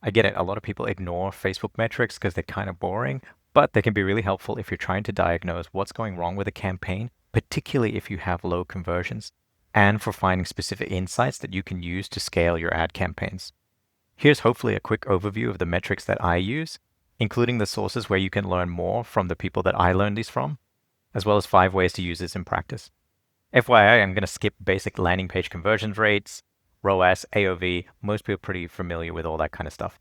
I get it, a lot of people ignore Facebook metrics because they're kind of boring, but they can be really helpful if you're trying to diagnose what's going wrong with a campaign, particularly if you have low conversions, and for finding specific insights that you can use to scale your ad campaigns. Here's hopefully a quick overview of the metrics that I use, including the sources where you can learn more from the people that I learned these from, as well as 5 ways to use this in practice. FYI, I'm going to skip basic landing page conversion rates, ROAS, AOV. Most people are pretty familiar with all that kind of stuff.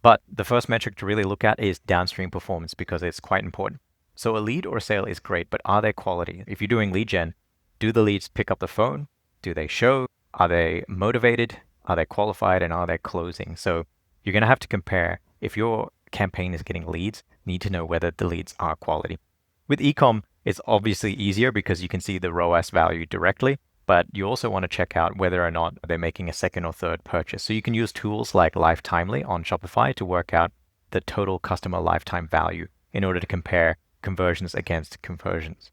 But the first metric to really look at is downstream performance because it's quite important. So a lead or a sale is great, but are they quality? If you're doing lead gen, do the leads pick up the phone? Do they show? Are they motivated? Are they qualified? And are they closing? So you're going to have to compare. If your campaign is getting leads, need to know whether the leads are quality. With ecom, it's obviously easier because you can see the ROAS value directly, but you also want to check out whether or not they're making a second or third purchase. So you can use tools like Lifetimely on Shopify to work out the total customer lifetime value in order to compare conversions against conversions.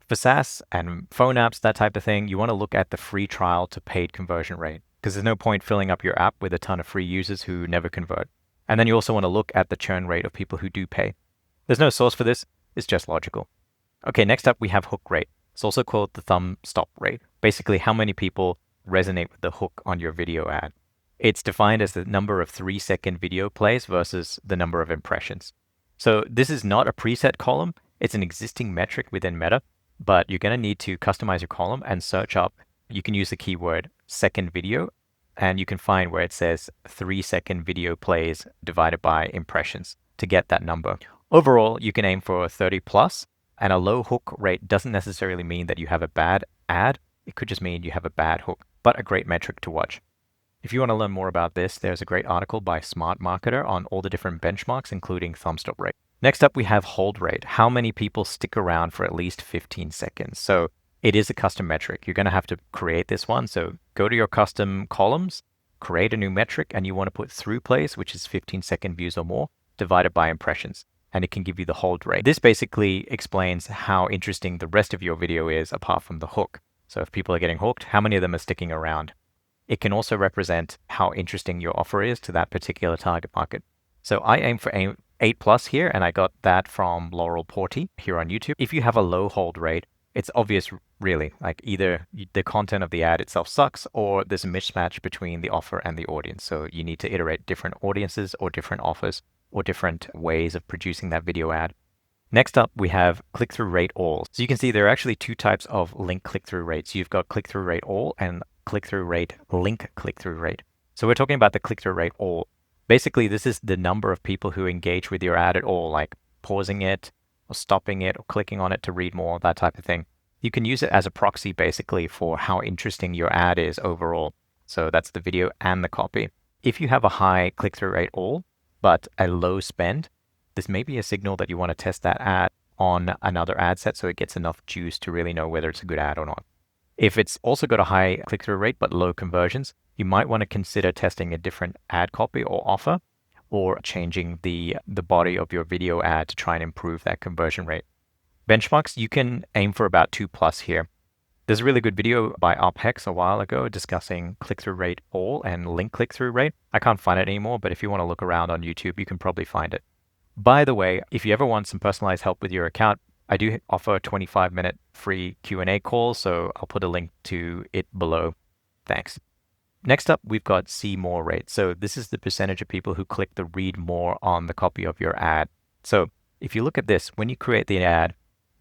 For SaaS and phone apps, that type of thing, you want to look at the free trial to paid conversion rate because there's no point filling up your app with a ton of free users who never convert. And then you also want to look at the churn rate of people who do pay. There's no source for this, it's just logical. Okay, next up we have hook rate. It's also called the thumb stop rate. Basically, how many people resonate with the hook on your video ad. It's defined as the number of 3-second video plays versus the number of impressions. So this is not a preset column. It's an existing metric within Meta, but you're going to need to customize your column and search up. You can use the keyword second video, and you can find where it says 3-second video plays divided by impressions to get that number. Overall, you can aim for 30 plus, and a low hook rate doesn't necessarily mean that you have a bad ad. It could just mean you have a bad hook, but a great metric to watch. If you want to learn more about this, there's a great article by Smart Marketer on all the different benchmarks, including thumb stop rate. Next up, we have hold rate. How many people stick around for at least 15 seconds? So it is a custom metric. You're going to have to create this one. So go to your custom columns, create a new metric, and you want to put through plays, which is 15-second views or more, divided by impressions. And it can give you the hold rate. This basically explains how interesting the rest of your video is apart from the hook. So if people are getting hooked, how many of them are sticking around? It can also represent how interesting your offer is to that particular target market. So I aim for 8 plus here, and I got that from Laurel Porty here on YouTube. If you have a low hold rate, it's obvious really, like either the content of the ad itself sucks or there's a mismatch between the offer and the audience. So you need to iterate different audiences or different offers or different ways of producing that video ad. Next up, we have click-through rate all. So you can see there are actually 2 types of link click-through rates. You've got click-through rate all and click-through rate link click-through rate. So we're talking about the click-through rate all. Basically, this is the number of people who engage with your ad at all, like pausing it or stopping it or clicking on it to read more, that type of thing. You can use it as a proxy basically for how interesting your ad is overall. So that's the video and the copy. If you have a high click-through rate all, but a low spend, this may be a signal that you want to test that ad on another ad set so it gets enough juice to really know whether it's a good ad or not. If it's also got a high click-through rate but low conversions, you might want to consider testing a different ad copy or offer, or changing the body of your video ad to try and improve that conversion rate. Benchmarks, you can aim for about 2 plus here. There's a really good video by UpHex a while ago discussing click-through rate all and link click-through rate. I can't find it anymore, but if you want to look around on YouTube, you can probably find it. By the way, if you ever want some personalized help with your account, I do offer a 25-minute free Q&A call, so I'll put a link to it below. Thanks. Next up, we've got see more rate. So this is the percentage of people who click the read more on the copy of your ad. So if you look at this, when you create the ad,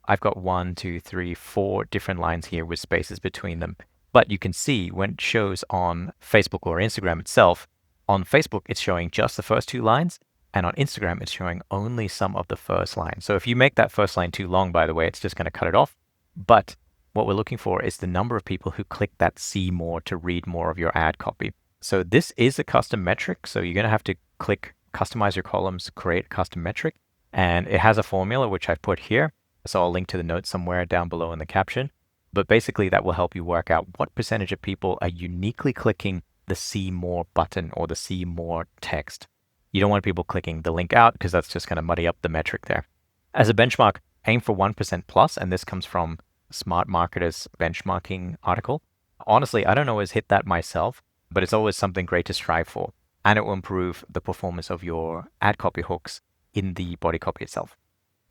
I've got 1, 2, 3, 4 different lines here with spaces between them. But you can see when it shows on Facebook or Instagram itself, on Facebook, it's showing just the first 2 lines. And on Instagram, it's showing only some of the first line. So if you make that first line too long, by the way, it's just going to cut it off. But what we're looking for is the number of people who click that see more to read more of your ad copy. So this is a custom metric. So you're going to have to click customize your columns, create a custom metric. And it has a formula, which I've put here. So I'll link to the notes somewhere down below in the caption. But basically, that will help you work out what percentage of people are uniquely clicking the see more button or the see more text. You don't want people clicking the link out because that's just going to muddy up the metric there. As a benchmark, aim for 1% plus, and this comes from Smart Marketer's benchmarking article. Honestly, I don't always hit that myself, but it's always something great to strive for. and it will improve the performance of your ad copy hooks in the body copy itself.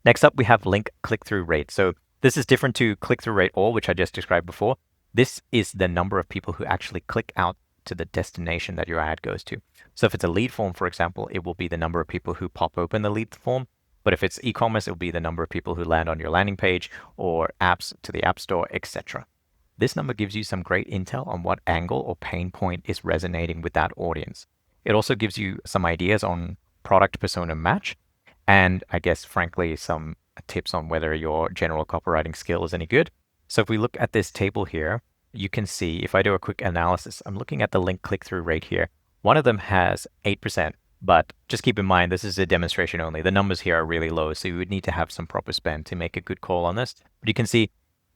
Next up, we have link click-through rate. So this is different to click-through rate all, which I just described before. This is the number of people who actually click out to the destination that your ad goes to. So if it's a lead form, for example, it will be the number of people who pop open the lead form. But if it's e-commerce, it will be the number of people who land on your landing page or apps to the App Store, etc. This number gives you some great intel on what angle or pain point is resonating with that audience. It also gives you some ideas on product persona match, and I guess, frankly, some tips on whether your general copywriting skill is any good. So if we look at this table here, you can see, if I do a quick analysis, I'm looking at the link click-through rate here. One of them has 8%, but just keep in mind, this is a demonstration only. The numbers here are really low, so you would need to have some proper spend to make a good call on this. But you can see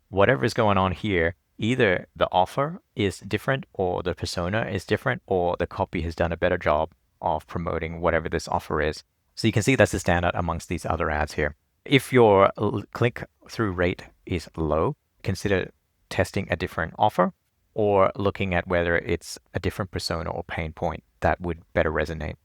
whatever is going on here, either the offer is different or the persona is different, or the copy has done a better job of promoting whatever this offer is. So you can see that's the standout amongst these other ads here. If your click-through rate is low, consider testing a different offer or looking at whether it's a different persona or pain point that would better resonate.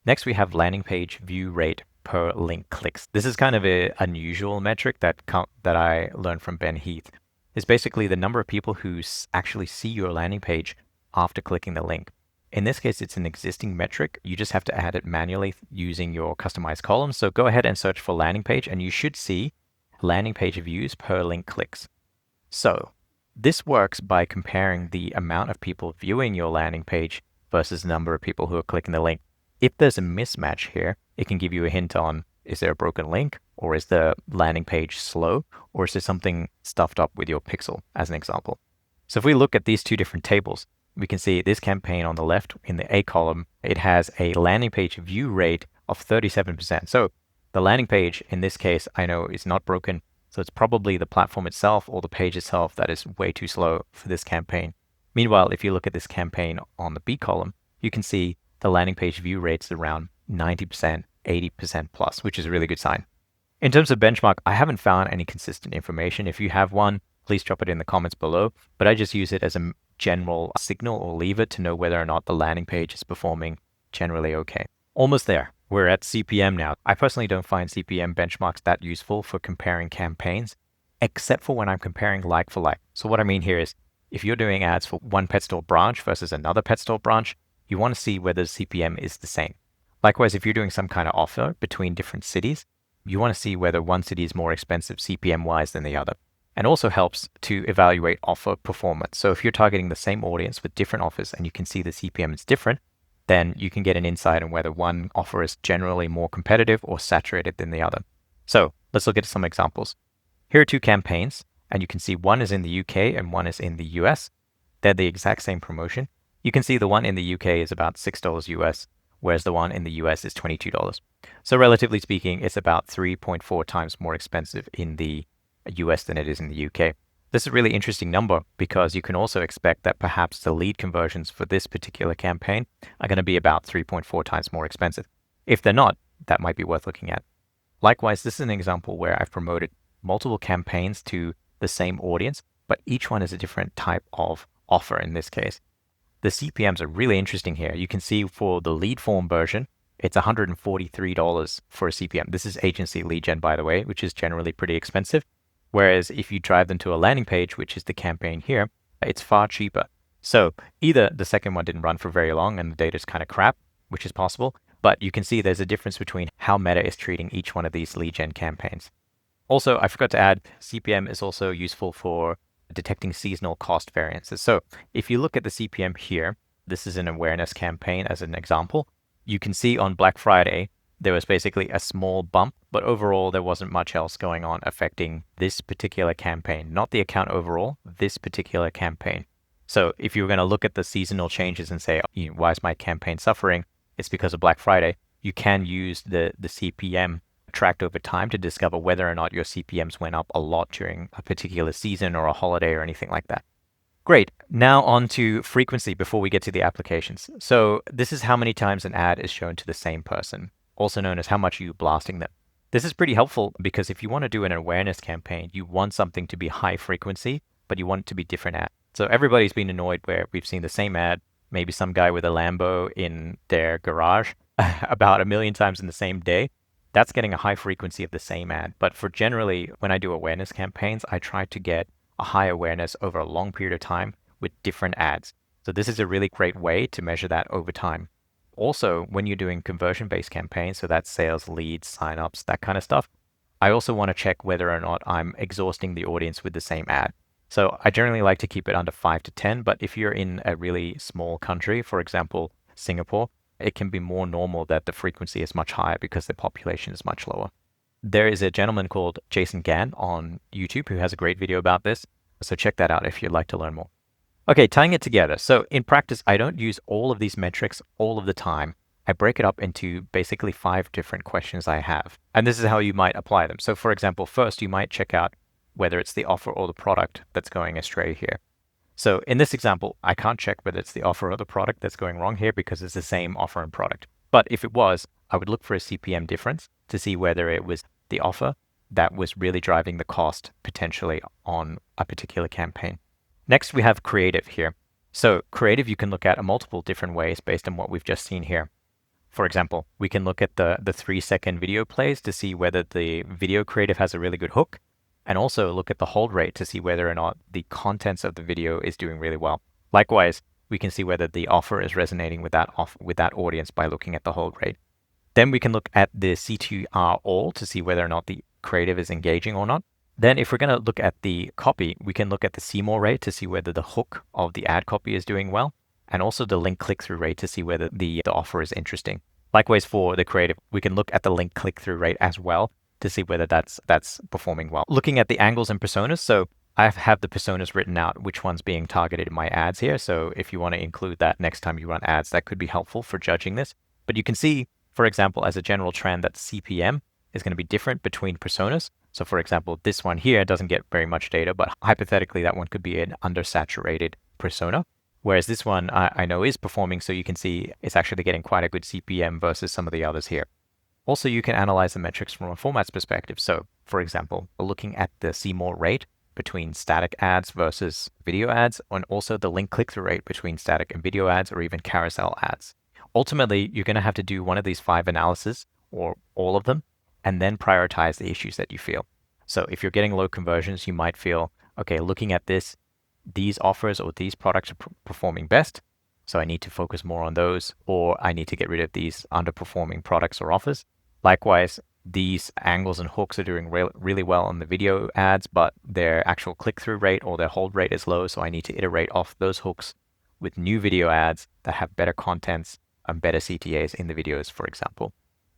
Next, we have landing page view rate per link clicks. This is kind of an unusual metric that I learned from Ben Heath. It's basically the number of people who actually see your landing page after clicking the link. In this case, it's an existing metric. You just have to add it manually using your customized columns. So go ahead and search for landing page, and you should see landing page views per link clicks. So this works by comparing the amount of people viewing your landing page versus the number of people who are clicking the link. If there's a mismatch here, it can give you a hint on, is there a broken link, or is the landing page slow, or is there something stuffed up with your pixel, as an example. So if we look at these two different tables, we can see this campaign on the left in the A column, it has a landing page view rate of 37%. So the landing page in this case, I know is not broken. So it's probably the platform itself or the page itself that is way too slow for this campaign. Meanwhile, if you look at this campaign on the B column, you can see the landing page view rates around 90%, 80% plus, which is a really good sign. In terms of benchmark, I haven't found any consistent information. If you have one, please drop it in the comments below. But I just use it as a general signal or lever to know whether or not the landing page is performing generally okay. Almost there. We're at CPM now. I personally don't find CPM benchmarks that useful for comparing campaigns, except for when I'm comparing like for like. So what I mean here is, if you're doing ads for one pet store branch versus another pet store branch, you want to see whether CPM is the same. Likewise, if you're doing some kind of offer between different cities, you want to see whether one city is more expensive CPM-wise than the other. And also helps to evaluate offer performance. So if you're targeting the same audience with different offers and you can see the CPM is different, then you can get an insight on whether one offer is generally more competitive or saturated than the other. So let's look at some examples. Here are two campaigns, and you can see one is in the UK and one is in the US. They're the exact same promotion. You can see the one in the UK is about $6 US, whereas the one in the US is $22. So relatively speaking, it's about 3.4 times more expensive in the US than it is in the UK. This is a really interesting number because you can also expect that perhaps the lead conversions for this particular campaign are going to be about 3.4 times more expensive. If they're not, that might be worth looking at. Likewise, this is an example where I've promoted multiple campaigns to the same audience, but each one is a different type of offer in this case. The CPMs are really interesting here. You can see for the lead form version, it's $143 for a CPM. This is agency lead gen, by the way, which is generally pretty expensive. Whereas if you drive them to a landing page, which is the campaign here, it's far cheaper. So either the second one didn't run for very long and the data is kind of crap, which is possible, but you can see there's a difference between how Meta is treating each one of these lead gen campaigns. Also, I forgot to add, CPM is also useful for detecting seasonal cost variances. So if you look at the CPM here, this is an awareness campaign as an example. You can see on Black Friday, there was basically a small bump, but overall there wasn't much else going on affecting this particular campaign, not the account overall, this particular campaign. So if you're going to look at the seasonal changes and say, why is my campaign suffering? It's because of Black Friday. You can use the CPM tracked over time to discover whether or not your CPMs went up a lot during a particular season or a holiday or anything like that. Great. Now on to frequency before we get to the applications. So this is how many times an ad is shown to the same person, also known as how much you're blasting them. This is pretty helpful because if you want to do an awareness campaign, you want something to be high frequency, but you want it to be different ads. So everybody's been annoyed where we've seen the same ad maybe some guy with a Lambo in their garage about 1 million times in the same day, that's getting a high frequency of the same ad. But for generally, when I do awareness campaigns, I try to get a high awareness over a long period of time with different ads. So this is a really great way to measure that over time. Also, when you're doing conversion-based campaigns, so that's sales, leads, signups, that kind of stuff, I also want to check whether or not I'm exhausting the audience with the same ad. So I generally like to keep it under 5 to 10, but if you're in a really small country, for example, Singapore, it can be more normal that the frequency is much higher because the population is much lower. There is a gentleman called Jason Gann on YouTube who has a great video about this, so check that out if you'd like to learn more. Okay, tying it together. So in practice, I don't use all of these metrics all of the time. I break it up into basically 5 different questions I have. And this is how you might apply them. So for example, first you might check out whether it's the offer or the product that's going astray here. So in this example, I can't check whether it's the offer or the product that's going wrong here because it's the same offer and product. But if it was, I would look for a CPM difference to see whether it was the offer that was really driving the cost potentially on a particular campaign. Next, we have creative here. So creative you can look at in multiple different ways based on what we've just seen here. For example, we can look at the 3-second video plays to see whether the video creative has a really good hook, and also look at the hold rate to see whether or not the contents of the video is doing really well. Likewise, we can see whether the offer is resonating with that audience by looking at the hold rate. Then we can look at the C2R all to see whether or not the creative is engaging or not. Then if we're going to look at the copy, we can look at the CMOR rate to see whether the hook of the ad copy is doing well, and also the link click-through rate to see whether the offer is interesting. Likewise, for the creative, we can look at the link click-through rate as well to see whether that's performing well. Looking at the angles and personas, so I have the personas written out, which one's being targeted in my ads here. So if you want to include that next time you run ads, that could be helpful for judging this. But you can see, for example, as a general trend that CPM is going to be different between personas. So for example, this one here doesn't get very much data, but hypothetically that one could be an undersaturated persona. Whereas this one I know is performing, so you can see it's actually getting quite a good CPM versus some of the others here. Also, you can analyze the metrics from a formats perspective. So for example, looking at the CMOR rate between static ads versus video ads, and also the link click-through rate between static and video ads, or even carousel ads. Ultimately, you're going to have to do one of these 5 analyses, or all of them, and then prioritize the issues that you feel. So if you're getting low conversions, you might feel, okay, looking at this, these offers or these products are performing best, so I need to focus more on those, or I need to get rid of these underperforming products or offers. Likewise, these angles and hooks are doing really well on the video ads, but their actual click-through rate or their hold rate is low, so I need to iterate off those hooks with new video ads that have better contents and better CTAs in the videos, for example.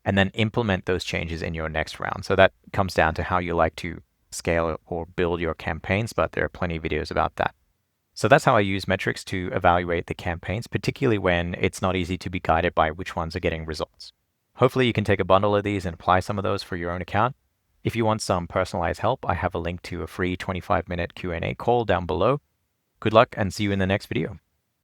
And then implement those changes in your next round. So that comes down to how you like to scale or build your campaigns, but there are plenty of videos about that. So that's how I use metrics to evaluate the campaigns, particularly when it's not easy to be guided by which ones are getting results. Hopefully you can take a bundle of these and apply some of those for your own account. If you want some personalized help, I have a link to a free 25-minute Q&A call down below. Good luck and see you in the next video.